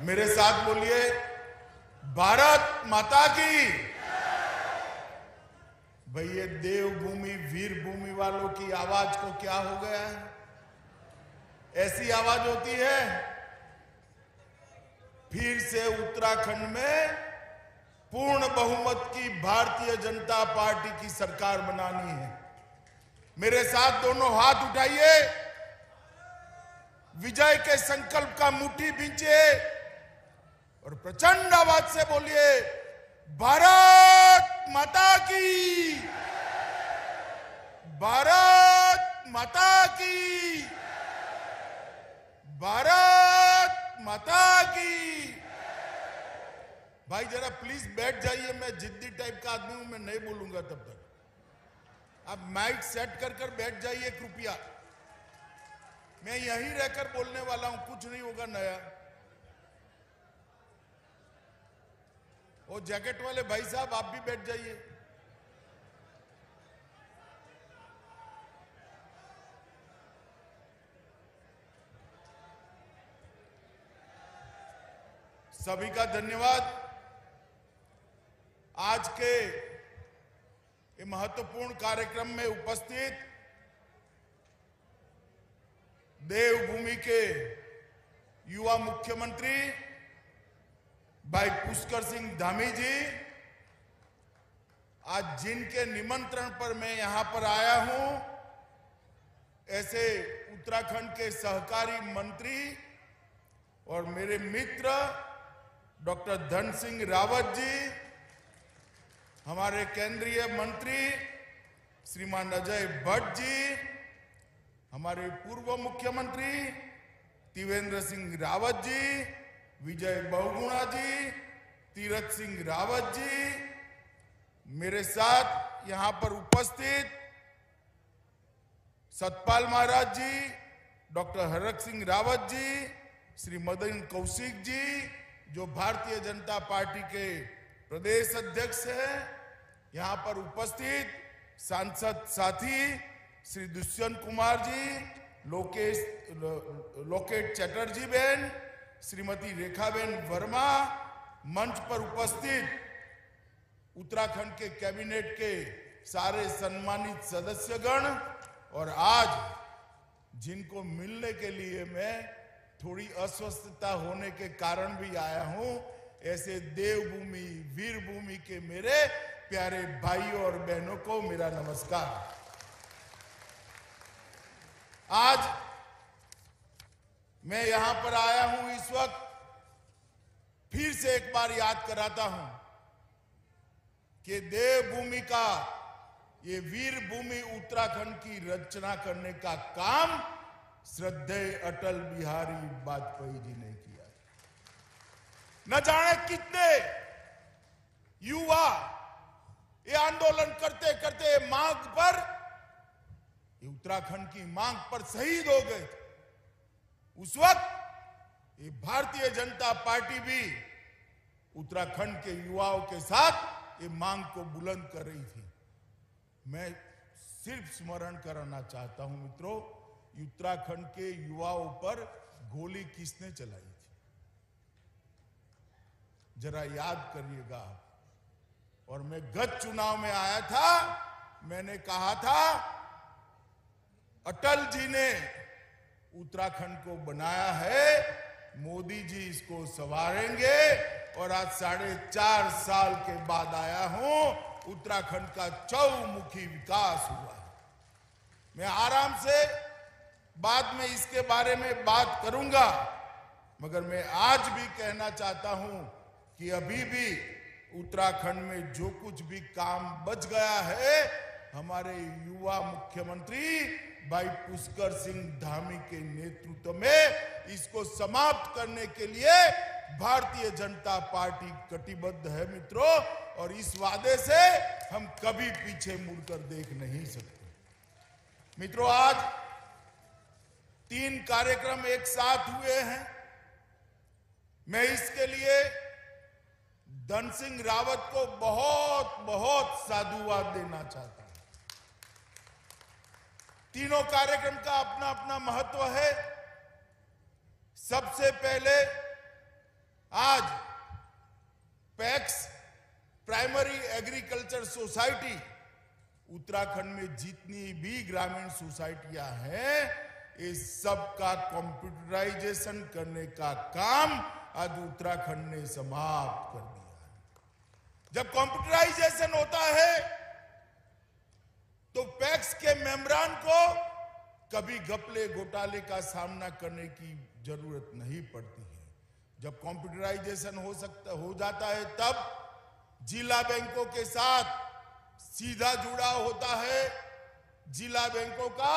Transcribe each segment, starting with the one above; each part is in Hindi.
मेरे साथ बोलिए, भारत माता की। भाई ये देवभूमि वीर भूमि वालों की आवाज को क्या हो गया है? ऐसी आवाज होती है। फिर से उत्तराखंड में पूर्ण बहुमत की भारतीय जनता पार्टी की सरकार बनानी है। मेरे साथ दोनों हाथ उठाइए, विजय के संकल्प का मुट्ठी भींचिए और प्रचंड आवाज से बोलिए, भारत माता की, भारत माता की, भारत माता की। भाई जरा प्लीज बैठ जाइए, मैं जिद्दी टाइप का आदमी हूं, मैं नहीं बोलूंगा तब तक। आप माइक सेट कर बैठ जाइए कृपया। मैं यहीं रहकर बोलने वाला हूं, कुछ नहीं होगा नया। वो जैकेट वाले भाई साहब आप भी बैठ जाइए। सभी का धन्यवाद। आज के ये महत्वपूर्ण कार्यक्रम में उपस्थित देवभूमि के युवा मुख्यमंत्री भाई पुष्कर सिंह धामी जी, आज जिनके निमंत्रण पर मैं यहां पर आया हूं, ऐसे उत्तराखंड के सहकारी मंत्री और मेरे मित्र डॉक्टर धन सिंह रावत जी, हमारे केंद्रीय मंत्री श्रीमान अजय भट्ट जी, हमारे पूर्व मुख्यमंत्री त्रिवेंद्र सिंह रावत जी, विजय बहुगुणा जी, तीरथ सिंह रावत जी, मेरे साथ यहां पर उपस्थित सतपाल महाराज जी, डॉक्टर हरक सिंह रावत जी, श्री मदन कौशिक जी, जो भारतीय जनता पार्टी के प्रदेश अध्यक्ष हैं, यहां पर उपस्थित सांसद साथी श्री दुष्यंत कुमार जी, लोकेट चटर्जी बहन, श्रीमती रेखाबेन वर्मा, मंच पर उपस्थित उत्तराखंड के कैबिनेट के सारे सम्मानित सदस्यगण, और आज जिनको मिलने के लिए मैं थोड़ी अस्वस्थता होने के कारण भी आया हूं, ऐसे देवभूमि वीर भूमि के मेरे प्यारे भाइयों और बहनों को मेरा नमस्कार। आज मैं यहां पर आया हूं, इस वक्त फिर से एक बार याद कराता हूं कि देवभूमि का ये वीर भूमि उत्तराखंड की रचना करने का काम श्रद्धेय अटल बिहारी वाजपेयी जी ने किया। न जाने कितने युवा ये आंदोलन करते करते मांग पर, ये उत्तराखंड की मांग पर शहीद हो गए थे। उस वक्त ये भारतीय जनता पार्टी भी उत्तराखंड के युवाओं के साथ ये मांग को बुलंद कर रही थी। मैं सिर्फ स्मरण कराना चाहता हूं मित्रों, उत्तराखंड के युवाओं पर गोली किसने चलाई थी, जरा याद करिएगा। और मैं गत चुनाव में आया था, मैंने कहा था अटल जी ने उत्तराखंड को बनाया है, मोदी जी इसको संवारेंगे। और आज 4.5 साल के बाद आया हूं, उत्तराखंड का चौमुखी विकास हुआ है। मैं आराम से बाद में इसके बारे में बात करूंगा, मगर मैं आज भी कहना चाहता हूं कि अभी भी उत्तराखंड में जो कुछ भी काम बच गया है, हमारे युवा मुख्यमंत्री भाई पुष्कर सिंह धामी के नेतृत्व में इसको समाप्त करने के लिए भारतीय जनता पार्टी कटिबद्ध है मित्रों, और इस वादे से हम कभी पीछे मुड़कर देख नहीं सकते। मित्रों, आज 3 कार्यक्रम एक साथ हुए हैं। मैं इसके लिए धन सिंह रावत को बहुत बहुत साधुवाद देना चाहता हूं। तीनों कार्यक्रम का अपना अपना महत्व है। सबसे पहले आज PACS primary agriculture society Uttarakhand में जितनी भी ग्रामीण सोसाइटियां हैं, इस सब का कंप्यूटराइजेशन करने का काम आज उत्तराखंड ने समाप्त कर दिया है। जब कंप्यूटराइजेशन होता है तो पैक्स के मेंबरान को कभी घपले घोटाले का सामना करने की जरूरत नहीं पड़ती है। जब कंप्यूटराइजेशन हो जाता है तब जिला बैंकों के साथ सीधा जुड़ा होता है। जिला बैंकों का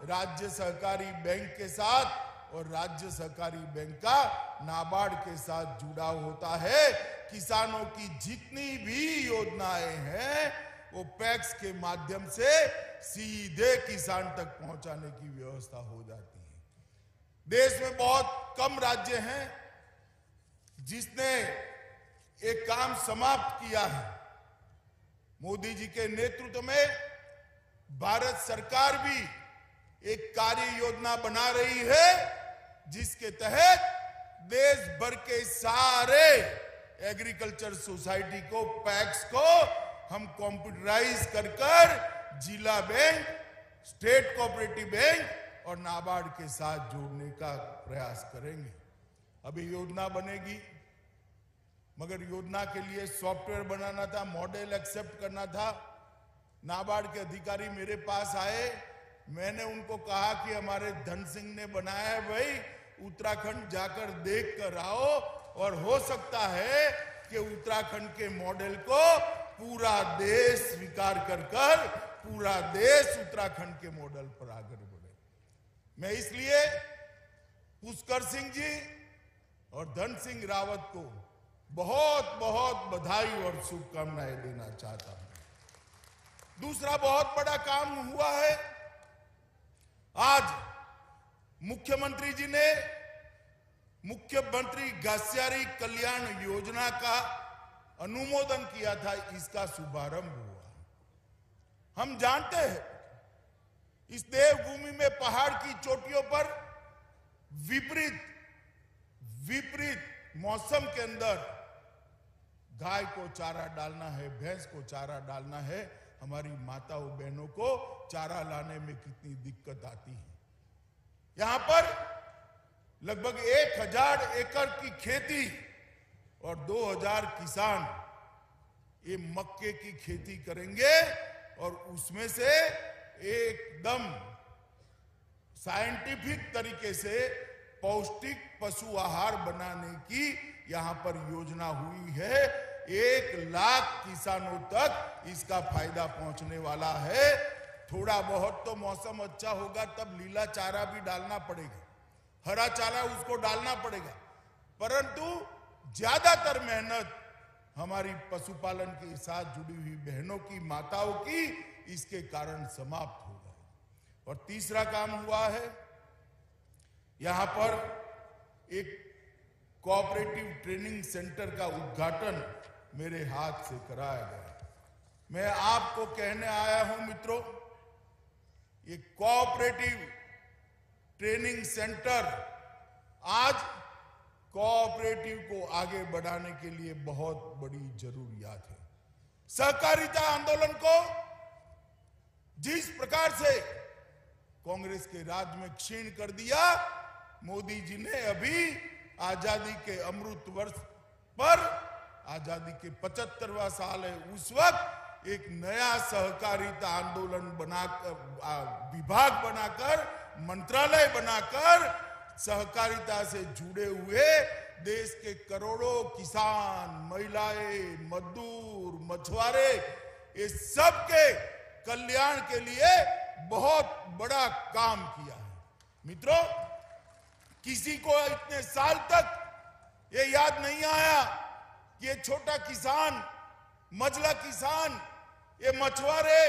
राज्य सहकारी बैंक के साथ और राज्य सहकारी बैंक का नाबार्ड के साथ जुड़ा होता है। किसानों की जितनी भी योजनाएं हैं वो पैक्स के माध्यम से सीधे किसान तक पहुंचाने की व्यवस्था हो जाती है। देश में बहुत कम राज्य हैं जिसने एक काम समाप्त किया है। मोदी जी के नेतृत्व में भारत सरकार भी एक कार्य योजना बना रही है जिसके तहत देश भर के सारे एग्रीकल्चर सोसाइटी को, पैक्स को हम कंप्यूटराइज कर जिला बैंक, स्टेट कोऑपरेटिव बैंक और नाबार्ड के साथ जोड़ने का प्रयास करेंगे। अभी योजना बनेगी, मगर योजना के लिए सॉफ्टवेयर बनाना था, मॉडल एक्सेप्ट करना था। नाबार्ड के अधिकारी मेरे पास आए, मैंने उनको कहा कि हमारे धन सिंह ने बनाया है, भाई उत्तराखंड जाकर देख कर आओ और हो सकता है कि उत्तराखंड के मॉडल को पूरा देश स्वीकार कर पूरा देश उत्तराखंड के मॉडल पर आगे बढ़े। मैं इसलिए पुष्कर सिंह जी और धन सिंह रावत को बहुत बहुत बधाई और शुभकामनाएं देना चाहता हूं। दूसरा बहुत बड़ा काम हुआ है। आज मुख्यमंत्री जी ने मुख्यमंत्री घासियारी कल्याण योजना का अनुमोदन किया था, इसका शुभारंभ हुआ। हम जानते हैं इस देवभूमि में पहाड़ की चोटियों पर विपरीत मौसम के अंदर गाय को चारा डालना है, भैंस को चारा डालना है। हमारी माताओं बहनों को चारा लाने में कितनी दिक्कत आती है। यहां पर लगभग 1000 एकड़ की खेती और 2000 किसान ये मक्के की खेती करेंगे और उसमें से एकदम साइंटिफिक तरीके से पौष्टिक पशु आहार बनाने की यहां पर योजना हुई है। 1 लाख किसानों तक इसका फायदा पहुंचने वाला है। थोड़ा बहुत तो मौसम अच्छा होगा तब लीला चारा भी डालना पड़ेगा, हरा चारा उसको डालना पड़ेगा, परंतु ज्यादातर मेहनत हमारी पशुपालन के साथ जुड़ी हुई बहनों की, माताओं की इसके कारण समाप्त होगा। और तीसरा काम हुआ है, यहां पर एक कोऑपरेटिव ट्रेनिंग सेंटर का उद्घाटन मेरे हाथ से कराया गया। मैं आपको कहने आया हूं मित्रों, ये कोऑपरेटिव ट्रेनिंग सेंटर आज कोऑपरेटिव को आगे बढ़ाने के लिए बहुत बड़ी जरूरियात है। सहकारिता आंदोलन को जिस प्रकार से कांग्रेस के राज में क्षीण कर दिया, मोदी जी ने अभी आजादी के अमृत वर्ष पर, आजादी के 75वां साल है, उस वक्त एक नया सहकारिता आंदोलन बनाकर, विभाग बनाकर, मंत्रालय बनाकर सहकारिता से जुड़े हुए देश के करोड़ों किसान, महिलाएं, मजदूर, मछुआरे, ये सब के कल्याण के लिए बहुत बड़ा काम किया है। मित्रों, किसी को इतने साल तक ये याद नहीं आया कि ये छोटा किसान, मझला किसान, ये मछुआरे,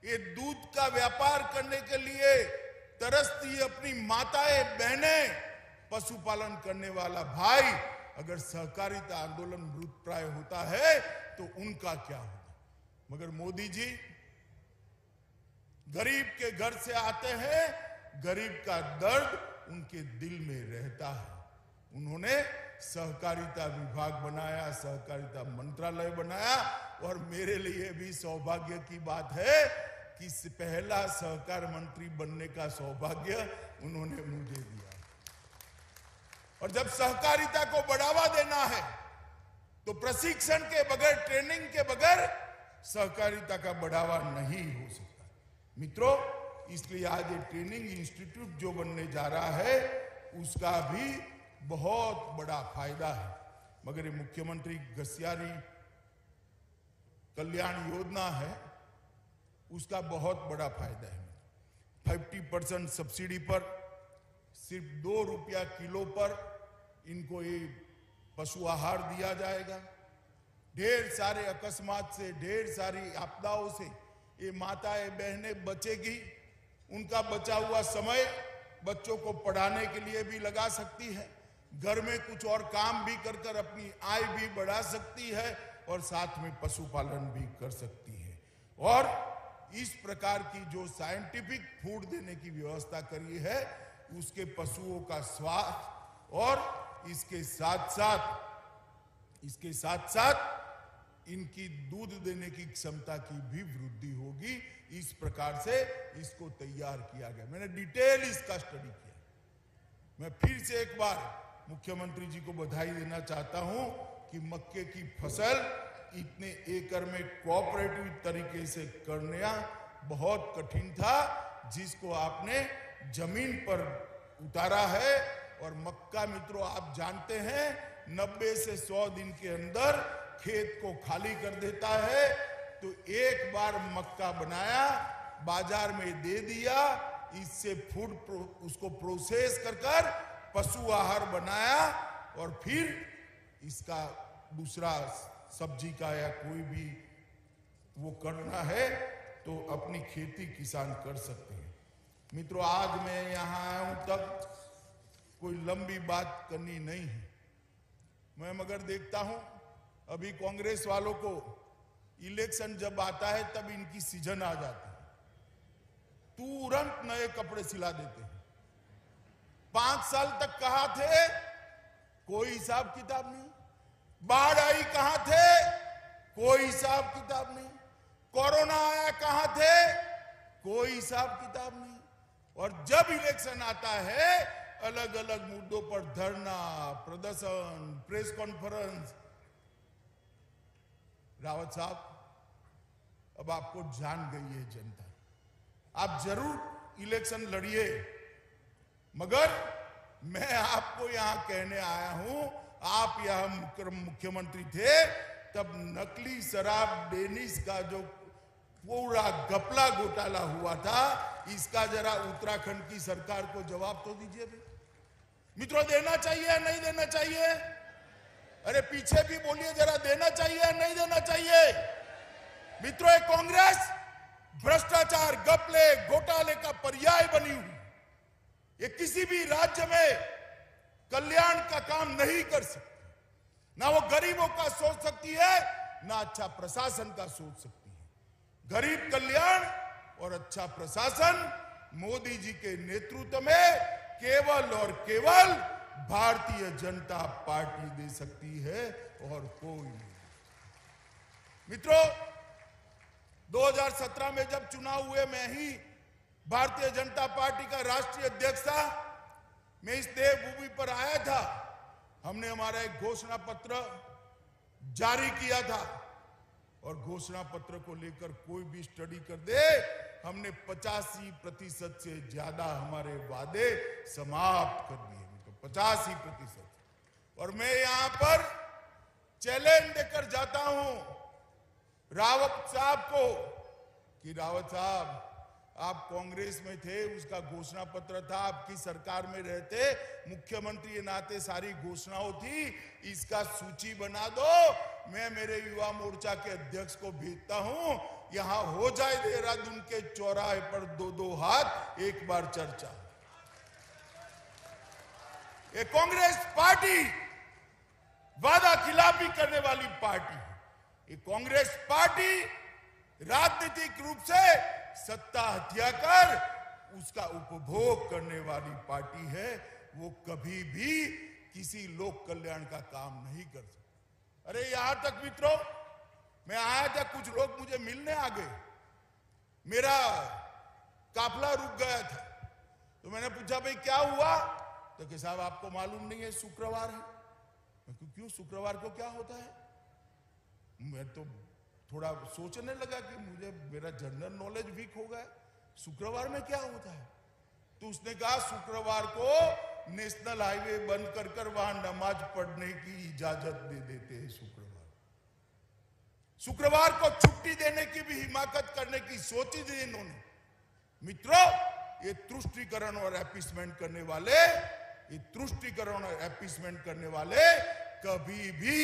ये दूध का व्यापार करने के लिए तरसती अपनी माताएं, बहनें, पशुपालन करने वाला भाई अगर सहकारिता आंदोलन मृतप्राय होता है तो उनका क्या होगा। मगर मोदी जी गरीब के घर से आते हैं, गरीब का दर्द उनके दिल में रहता है। उन्होंने सहकारिता विभाग बनाया, सहकारिता मंत्रालय बनाया। और मेरे लिए भी सौभाग्य की बात है कि पहला सहकार मंत्री बनने का सौभाग्य उन्होंने मुझे दिया। और जब सहकारिता को बढ़ावा देना है तो प्रशिक्षण के बगैर, ट्रेनिंग के बगैर सहकारिता का बढ़ावा नहीं हो सकता। मित्रों, इसलिए आज ये ट्रेनिंग इंस्टीट्यूट जो बनने जा रहा है उसका भी बहुत बड़ा फायदा है। मगर ये मुख्यमंत्री गस्यारी कल्याण योजना है, उसका बहुत बड़ा फायदा है। 50% सब्सिडी पर, सिर्फ 2 रुपया किलो पर इनको ये पशु आहार दिया जाएगा। ढेर सारे अकस्मात से, ढेर सारी आपदाओं से ये माताएं बहनें बचेगी। उनका बचा हुआ समय बच्चों को पढ़ाने के लिए भी लगा सकती है, घर में कुछ और काम भी कर कर अपनी आय भी बढ़ा सकती है और साथ में पशुपालन भी कर सकती है। और इस प्रकार की जो साइंटिफिक फूड देने की व्यवस्था करी है उसके पशुओं का स्वास्थ्य और इसके साथ साथ इनकी दूध देने की क्षमता की भी वृद्धि होगी। इस प्रकार से इसको तैयार किया गया। मैंने डिटेल इसका स्टडी किया। मैं फिर से एक बार मुख्यमंत्री जी को बधाई देना चाहता हूं कि मक्के की फसल इतने एकड़ में कोऑपरेटिव तरीके से करना बहुत कठिन था, जिसको आपने जमीन पर उतारा है। और मक्का, मित्रों, आप जानते हैं 90 से 100 दिन के अंदर खेत को खाली कर देता है। तो एक बार मक्का बनाया, बाजार में दे दिया, इससे फूड उसको प्रोसेस कर पशु आहार बनाया और फिर इसका दूसरा सब्जी का या कोई भी वो करना है तो अपनी खेती किसान कर सकते हैं। मित्रों, आज मैं यहाँ आया हूं तब कोई लंबी बात करनी नहीं है। मैं मगर देखता हूं अभी कांग्रेस वालों को इलेक्शन जब आता है तब इनकी सीजन आ जाती है, तुरंत नए कपड़े सिला देते हैं। 5 साल तक कहां थे, कोई हिसाब किताब नहीं। बाढ़ आई कहां थे, कोई हिसाब किताब नहीं। कोरोना आया कहां थे, कोई हिसाब किताब नहीं। और जब इलेक्शन आता है अलग अलग मुद्दों पर धरना, प्रदर्शन, प्रेस कॉन्फ्रेंस। रावत साहब, अब आपको जान गई है जनता। आप जरूर इलेक्शन लड़िए, मगर मैं आपको यहां कहने आया हूं, आप यहां मुख्यमंत्री थे तब नकली शराब डेनिस का जो पूरा घपला घोटाला हुआ था, इसका जरा उत्तराखंड की सरकार को जवाब तो दीजिए भाई। मित्रों, देना चाहिए या नहीं देना चाहिए? अरे पीछे भी बोलिए जरा, देना चाहिए या नहीं देना चाहिए? मित्रों, ये कांग्रेस भ्रष्टाचार, घपले, घोटाले का पर्याय बनी हुई। ये किसी भी राज्य में कल्याण का काम नहीं कर सकती। ना वो गरीबों का सोच सकती है, ना अच्छा प्रशासन का सोच सकती है। गरीब कल्याण और अच्छा प्रशासन मोदी जी के नेतृत्व में केवल और केवल भारतीय जनता पार्टी दे सकती है और कोई नहीं। मित्रों, 2017 में जब चुनाव हुए, मैं ही भारतीय जनता पार्टी का राष्ट्रीय अध्यक्ष था। मैं इस देवभूमि पर आया था। हमने हमारा एक घोषणा पत्र जारी किया था और घोषणा पत्र को लेकर कोई भी स्टडी कर दे, हमने 85% से ज्यादा हमारे वादे समाप्त कर दिए। तो 85%। और मैं यहां पर चैलेंज देकर जाता हूं रावत साहब को कि रावत साहब, आप कांग्रेस में थे, उसका घोषणा पत्र था, आपकी सरकार में रहते, मुख्यमंत्री के नाते सारी घोषणाओं थी, इसका सूची बना दो। मैं मेरे युवा मोर्चा के अध्यक्ष को भेजता हूं, यहां हो जाए देहरादून के चौराहे पर 2-2 हाथ, एक बार चर्चा। ये कांग्रेस पार्टी वादा खिलाफी करने वाली पार्टी है। ये कांग्रेस पार्टी राजनीतिक रूप से सत्ता हत्या कर उसका उपभोग करने वाली पार्टी है। वो कभी भी किसी लोक कल्याण का काम नहीं कर सकते। अरे यहां तक मित्रों, मैं आया था, कुछ लोग मुझे मिलने आ गए, मेरा काफला रुक गया था, तो मैंने पूछा भाई क्या हुआ, तो कि साहब आपको मालूम नहीं है शुक्रवार है। मैं क्यों, शुक्रवार को क्या होता है? मैं तो थोड़ा सोचने लगा कि मुझे मेरा जनरल नॉलेज वीक हो गया, शुक्रवार में क्या होता है? तो उसने कहा शुक्रवार को नेशनल हाईवे बंद कर कर वहां नमाज पढ़ने की इजाजत दे देते हैं। शुक्रवार को छुट्टी देने की भी हिमाकत करने की सोची थी इन्होंने। मित्रों, ये तुष्टीकरण और एपीसमेंट करने वाले, ये तुष्टीकरण और एपीसमेंट करने वाले कभी भी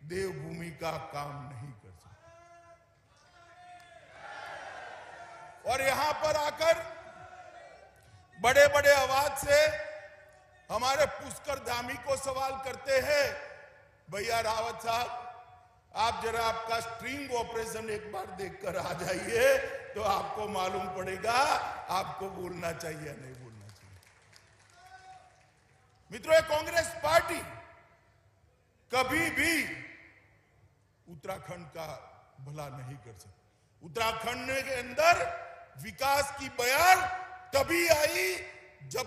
देवभूमि का काम नहीं कर सकते। और यहां पर आकर बड़े बड़े आवाज से हमारे पुष्कर धामी को सवाल करते हैं, भैया रावत साहब आप जरा आपका स्ट्रिंग ऑपरेशन एक बार देखकर आ जाइए, तो आपको मालूम पड़ेगा आपको बोलना चाहिए या नहीं बोलना चाहिए। मित्रों, ये कांग्रेस पार्टी कभी भी उत्तराखंड का भला नहीं कर सकती। उत्तराखंड के अंदर विकास की बयान तभी आई जब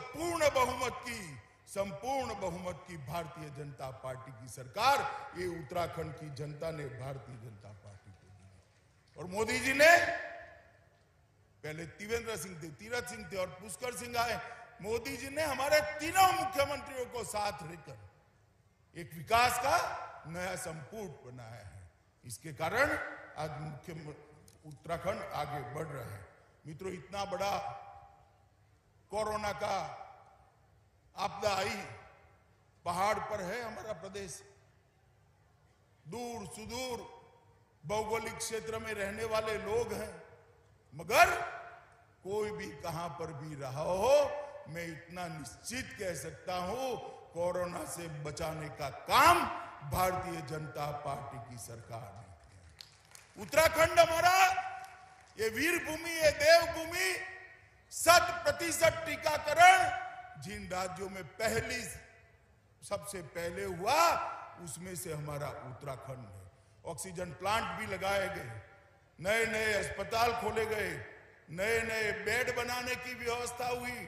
संपूर्ण बहुमत की भारतीय जनता पार्टी की सरकार, ये उत्तराखंड की जनता ने भारतीय जनता पार्टी को दी। और मोदी जी ने, पहले त्रिवेंद्र सिंह थे, तीरथ सिंह थे और पुष्कर सिंह आए, मोदी जी ने हमारे तीनों मुख्यमंत्रियों को साथ लेकर एक विकास का नया संपुट बनाया है। इसके कारण आज उत्तराखंड आगे बढ़ रहा है। मित्रों, इतना बड़ा कोरोना का आपदा आई, पहाड़ पर है हमारा प्रदेश, दूर सुदूर भौगोलिक क्षेत्र में रहने वाले लोग हैं, मगर कोई भी कहां पर भी रहा हो, मैं इतना निश्चित कह सकता हूं, कोरोना से बचाने का काम भारतीय जनता पार्टी की सरकार ने किया। उत्तराखंड हमारा ये वीर भूमि, ये देवभूमि, 100% टीकाकरण जिन राज्यों में सबसे पहले हुआ, उसमें से हमारा उत्तराखंड है। ऑक्सीजन प्लांट भी लगाए गए, नए नए अस्पताल खोले गए, नए नए बेड बनाने की व्यवस्था हुई।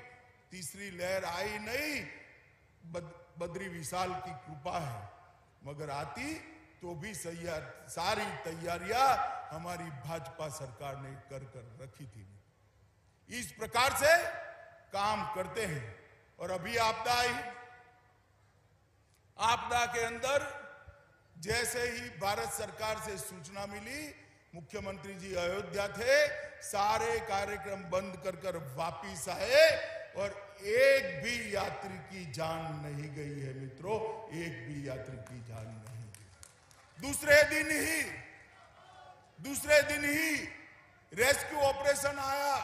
तीसरी लहर आई नहीं, बद्री विशाल की कृपा है, मगर आती तो भी सारी तैयारियां हमारी भाजपा सरकार ने कर रखी थी। इस प्रकार से काम करते हैं। और अभी आपदा आई, आपदा के अंदर जैसे ही भारत सरकार से सूचना मिली, मुख्यमंत्री जी अयोध्या थे, सारे कार्यक्रम बंद कर वापिस आए और एक भी यात्री की जान नहीं गई है। मित्रों, एक भी यात्री की जान नहीं गई। दूसरे दिन ही रेस्क्यू ऑपरेशन आया,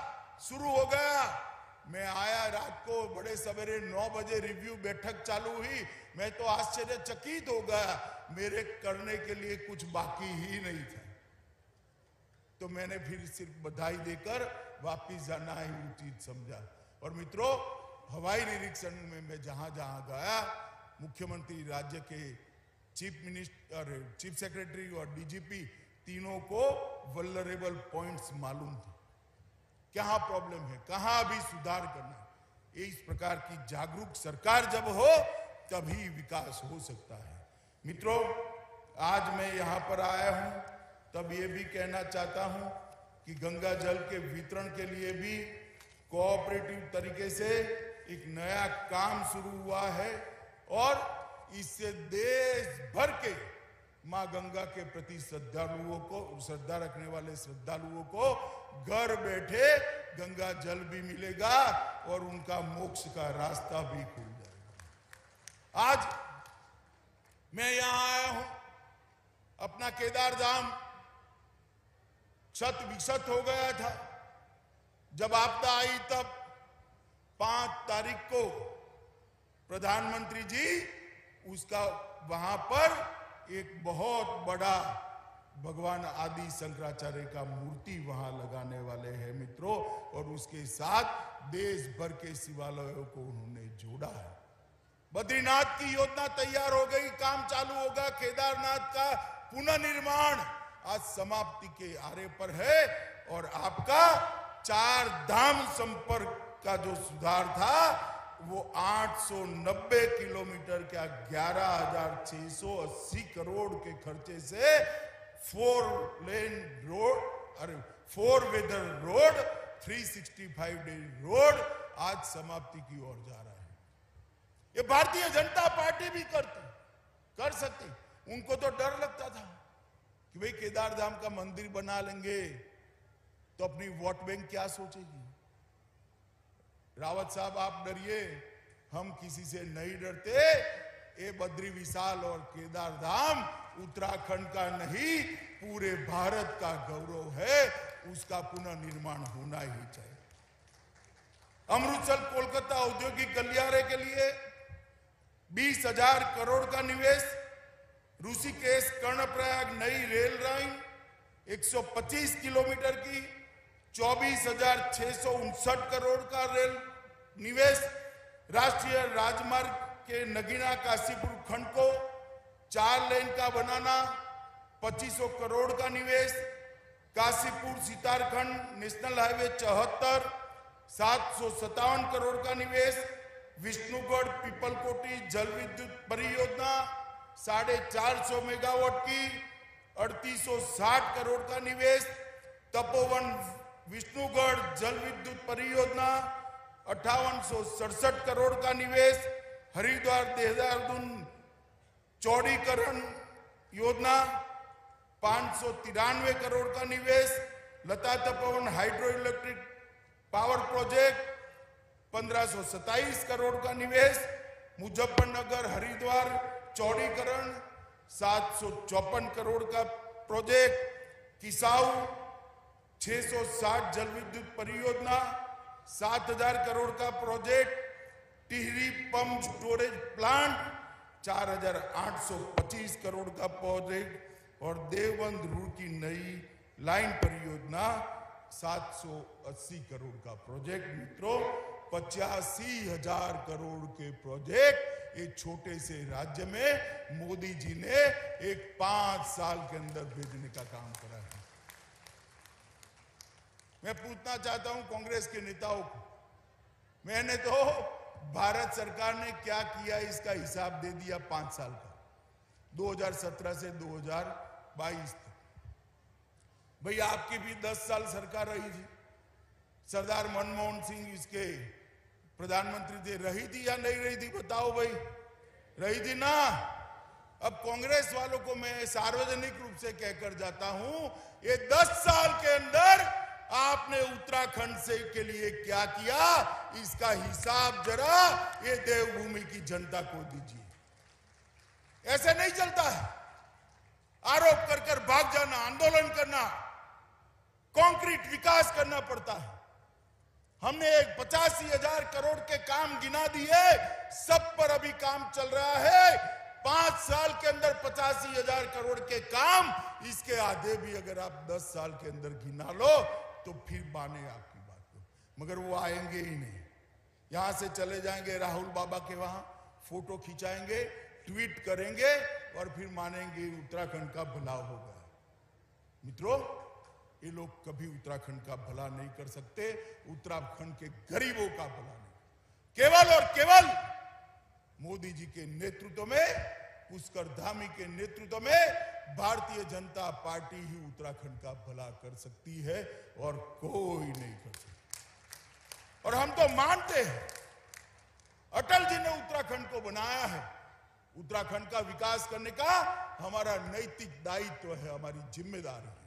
शुरू हो गया। मैं आया रात को बड़े सवेरे 9 बजे, रिव्यू बैठक चालू हुई, मैं तो आश्चर्यचकित हो गया, मेरे करने के लिए कुछ बाकी ही नहीं था। तो मैंने फिर सिर्फ बधाई देकर वापिस जाना ही उचित समझा। और मित्रों, हवाई निरीक्षण में मैं जहां जहां गया, मुख्यमंत्री, राज्य के चीफ सेक्रेटरी और डीजीपी तीनों को वल्नरेबल पॉइंट्स मालूम थे, कहां प्रॉब्लम है, कहां अभी सुधार करना है। इस प्रकार की जागरूक सरकार जब हो तभी विकास हो सकता है। मित्रों, आज मैं यहां पर आया हूं तब ये भी कहना चाहता हूं कि गंगा जल के वितरण के लिए भी कोऑपरेटिव तरीके से एक नया काम शुरू हुआ है और इससे देश भर के मां गंगा के प्रति श्रद्धा रखने वाले श्रद्धालुओं को घर बैठे गंगा जल भी मिलेगा और उनका मोक्ष का रास्ता भी खुल जाएगा। आज मैं यहां आया हूं, अपना केदार धाम क्षत विक्षत हो गया था। जब आपदा आई तब 5 तारीख को प्रधानमंत्री जी उसका वहां पर एक बहुत बड़ा भगवान आदि शंकराचार्य का मूर्ति वहां लगाने वाले हैं मित्रों, और उसके साथ देश भर के शिवालयों को उन्होंने जोड़ा है। बद्रीनाथ की योजना तैयार हो गई, काम चालू होगा। केदारनाथ का पुनर्निर्माण आज समाप्ति के आरे पर है। और आपका 4 धाम संपर्क का जो सुधार था वो 890 किलोमीटर का 11,680 करोड़ के खर्चे से 4 लेन रोड, अरे 4 वेदर रोड, 365 डे रोड आज समाप्ति की ओर जा रहा है। ये भारतीय जनता पार्टी भी कर सकती। उनको तो डर लगता था कि भाई केदार धाम का मंदिर बना लेंगे तो अपनी वोट बैंक क्या सोचेगी। रावत साहब आप डरिए, हम किसी से नहीं डरते। ये बद्री विशाल और केदार धाम उत्तराखंड का नहीं पूरे भारत का गौरव है, उसका पुनर्निर्माण होना ही चाहिए। अमृतसर कोलकाता औद्योगिक गलियारे के लिए 20,000 करोड़ का निवेश, ऋषिकेश कर्णप्रयाग नई रेल लाइन 125 किलोमीटर की 24,659 करोड़ का रेल निवेश, राष्ट्रीय राजमार्ग के नगीना काशीपुर खंड को 4 लेन का बनाना 2500 करोड़ का निवेश, काशीपुर सीतारखंड नेशनल हाईवे 74 757 करोड़ का निवेश, विष्णुगढ़ पीपलकोटी जल विद्युत परियोजना 450 मेगावाट की 3860 करोड़ का निवेश, तपोवन विष्णुगढ़ जल विद्युत परियोजना 5867 करोड़ का निवेश, हरिद्वार देहरादून चौड़ीकरण योजना 593 करोड़ का निवेश, Lata Tapovan hydro electric power project 1527 crore का निवेश, मुजफ्फरनगर हरिद्वार चौड़ीकरण 754 करोड़ का प्रोजेक्ट, किसाऊ 660 जल विद्युत परियोजना 7,000 करोड़ का project, Tehri pump storage plant 4,825 crore का प्रोजेक्ट और देवबंद रुड़की नई लाइन परियोजना 780 करोड़ का प्रोजेक्ट। मित्रों, 85,000 करोड़ के प्रोजेक्ट ये छोटे से राज्य में मोदी जी ने एक 5 साल के अंदर भेजने का काम करा है। मैं पूछना चाहता हूं कांग्रेस के नेताओं को, मैंने तो भारत सरकार ने क्या किया इसका हिसाब दे दिया 5 साल का, 2017 से 2022 तक। भैया आपकी भी 10 साल सरकार रही थी, सरदार मनमोहन सिंह इसके प्रधानमंत्री थे, रही थी या नहीं रही थी बताओ भाई, रही थी ना। अब कांग्रेस वालों को मैं सार्वजनिक रूप से कहकर जाता हूं, ये 10 साल के अंदर आपने उत्तराखंड से के लिए क्या किया इसका हिसाब जरा ये देवभूमि की जनता को दीजिए। ऐसे नहीं चलता है, आरोप कर कर भाग जाना, आंदोलन करना, कंक्रीट विकास करना पड़ता है। हमने 85,000 करोड़ के काम गिना दिए, सब पर अभी काम चल रहा है। 5 साल के अंदर 85,000 करोड़ के काम, इसके आधे भी अगर आप 10 साल के अंदर गिना लो तो फिर माने आपकी बात को, मगर वो आएंगे ही नहीं। यहां से चले जाएंगे राहुल बाबा के वहां, फोटो खिंचाएंगे, ट्वीट करेंगे और फिर मानेंगे उत्तराखंड का भला होगा। मित्रों, ये लोग कभी उत्तराखंड का भला नहीं कर सकते, उत्तराखंड के गरीबों का भला नहीं। केवल और केवल मोदी जी के नेतृत्व में, पुष्कर धामी के नेतृत्व में भारतीय जनता पार्टी ही उत्तराखंड का भला कर सकती है और कोई नहीं कर सकता। और हम तो मानते हैं अटल जी ने उत्तराखंड को बनाया है, उत्तराखंड का विकास करने का हमारा नैतिक दायित्व है, हमारी जिम्मेदारी है।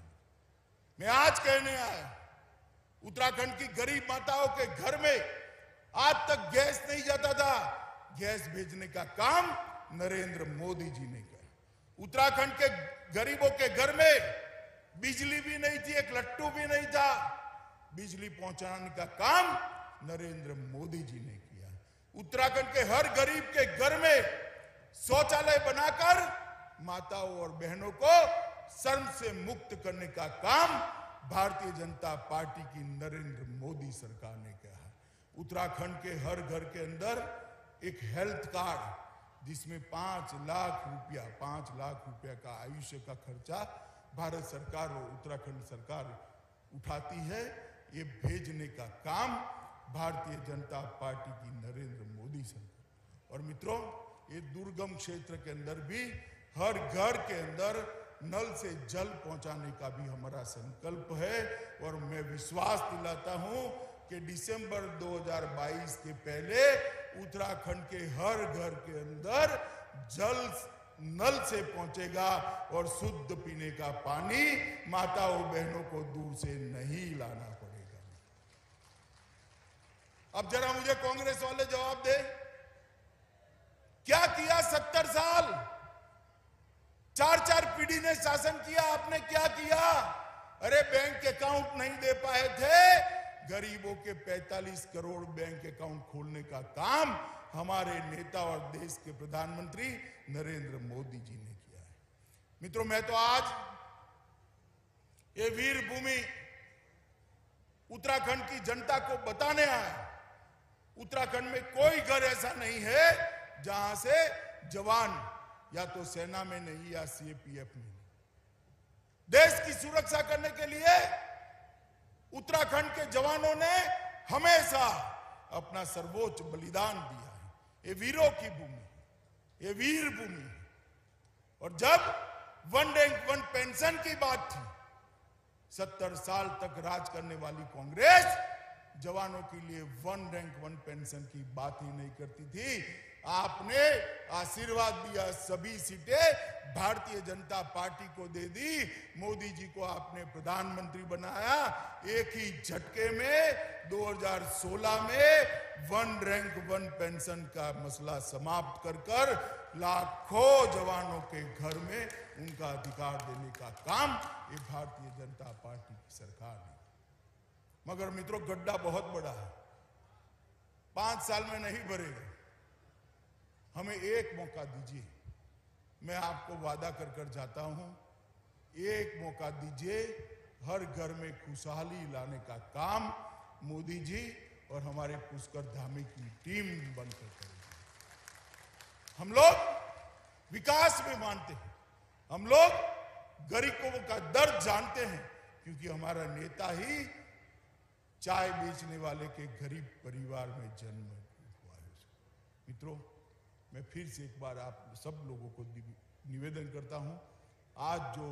मैं आज कहने आया, उत्तराखंड की गरीब माताओं के घर में आज तक गैस नहीं जाता था, गैस भेजने का काम नरेंद्र मोदी जी ने किया। उत्तराखंड के गरीबों के घर में बिजली भी नहीं थी, एक लट्टू भी नहीं था, बिजली पहुंचाने का काम नरेंद्र मोदी जी ने किया। उत्तराखंड के हर गरीब के घर में शौचालय बनाकर माताओं और बहनों को शर्म से मुक्त करने का काम भारतीय जनता पार्टी की नरेंद्र मोदी सरकार ने किया है। उत्तराखंड के हर घर के अंदर एक हेल्थ कार्ड जिसमें 5 लाख रुपया का आयुष्य का खर्चा भारत सरकार और उत्तराखंड सरकार उठाती है, ये भेजने का काम भारतीय जनता पार्टी की नरेंद्र मोदी सरकार। और मित्रों, ये दुर्गम क्षेत्र के अंदर भी हर घर के अंदर नल से जल पहुंचाने का भी हमारा संकल्प है। और मैं विश्वास दिलाता हूं कि दिसंबर 2022 के पहले उत्तराखंड के हर घर के अंदर जल नल से पहुंचेगा और शुद्ध पीने का पानी माताओं बहनों को दूर से नहीं लाना पड़ेगा। अब जरा मुझे कांग्रेस वाले जवाब दे, क्या किया 70 साल? 4 पीढ़ी ने शासन किया, आपने क्या किया? अरे बैंक अकाउंट नहीं दे पाए थे, गरीबों के 45 करोड़ बैंक अकाउंट खोलने का काम हमारे नेता और देश के प्रधानमंत्री नरेंद्र मोदी जी ने किया है। मित्रों, मैं तो आज ये वीर भूमि उत्तराखंड की जनता को बताने आया, उत्तराखंड में कोई घर ऐसा नहीं है जहां से जवान या तो सेना में नहीं या सीएपीएफ में नहीं। देश की सुरक्षा करने के लिए उत्तराखंड के जवानों ने हमेशा अपना सर्वोच्च बलिदान दिया है। ये वीरों की भूमि, ये वीर भूमि है। और जब वन रैंक वन पेंशन की बात थी, 70 साल तक राज करने वाली कांग्रेस जवानों के लिए वन रैंक वन पेंशन की बात ही नहीं करती थी। आपने आशीर्वाद दिया, सभी सीटें भारतीय जनता पार्टी को दे दी, मोदी जी को आपने प्रधानमंत्री बनाया। एक ही झटके में 2016 में वन रैंक वन पेंशन का मसला समाप्त कर लाखों जवानों के घर में उनका अधिकार देने का काम ये भारतीय जनता पार्टी की सरकार ने। मगर मित्रों, गड्ढा बहुत बड़ा है, 5 साल में नहीं भरेगा। हमें एक मौका दीजिए, मैं आपको वादा कर जाता हूं, एक मौका दीजिए, हर घर में खुशहाली लाने का काम मोदी जी और हमारे पुष्कर धामी की टीम बनकर करेगी। हम लोग विकास में मानते हैं, हम लोग गरीबों का दर्द जानते हैं, क्योंकि हमारा नेता ही चाय बेचने वाले के गरीब परिवार में जन्म हुआ है। मित्रों, मैं फिर से एक बार आप सब लोगों को निवेदन करता हूं, आज जो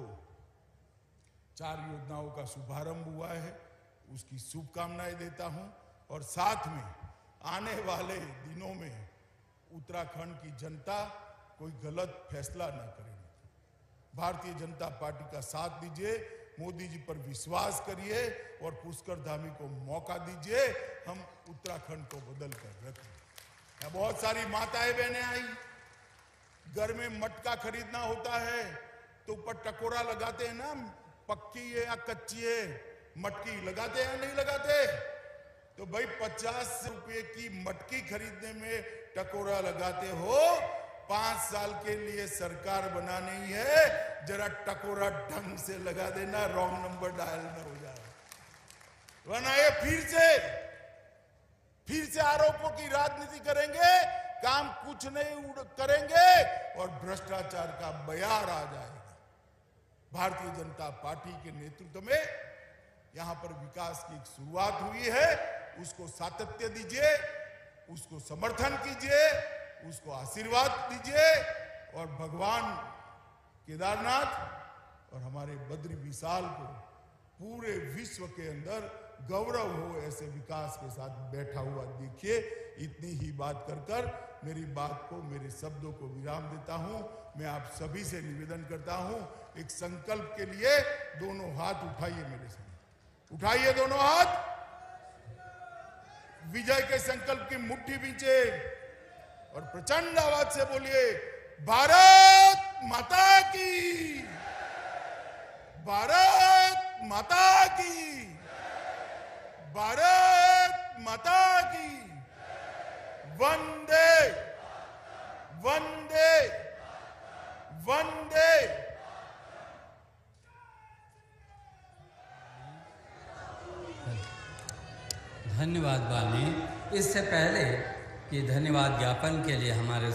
4 योजनाओं का शुभारंभ हुआ है उसकी शुभकामनाएं देता हूं। और साथ में आने वाले दिनों में उत्तराखंड की जनता कोई गलत फैसला न करे। भारतीय जनता पार्टी का साथ दीजिए, मोदी जी पर विश्वास करिए और पुष्कर धामी को मौका दीजिए, हम उत्तराखंड को बदल कर रखें। बहुत सारी माताएं बहनें आई, घर में मटका खरीदना होता है तो ऊपर टकोरा लगाते हैं ना, पक्की है या कच्ची है, मटकी लगाते हैं या नहीं लगाते? तो भाई 50 रुपए की मटकी खरीदने में टकोरा लगाते हो, 5 साल के लिए सरकार बनानी है, जरा टकोरा ढंग से लगा देना, रॉन्ग नंबर डायल न हो जाए, वरना ये फिर से आरोपों की राजनीति करेंगे, काम कुछ नहीं करेंगे और भ्रष्टाचार का बयार आ जाएगा। भारतीय जनता पार्टी के नेतृत्व में यहां पर विकास की एक शुरुआत हुई है, उसको सातत्य दीजिए, उसको समर्थन कीजिए, उसको आशीर्वाद दीजिए और भगवान केदारनाथ और हमारे बद्री विशाल को पूरे विश्व के अंदर गौरव हो ऐसे विकास के साथ बैठा हुआ देखिए। इतनी ही बात कर मेरी बात को, मेरे शब्दों को विराम देता हूं। मैं आप सभी से निवेदन करता हूं, एक संकल्प के लिए दोनों हाथ उठाइए, मेरे साथ उठाइए दोनों हाथ, विजय के संकल्प की मुट्ठी बींचे और प्रचंड आवाज से बोलिए, भारत माता की, भारत माता की, भारत माता की, वंदे वंदे वंदे। धन्यवाद वाली। इससे पहले ये धन्यवाद ज्ञापन के लिए हमारे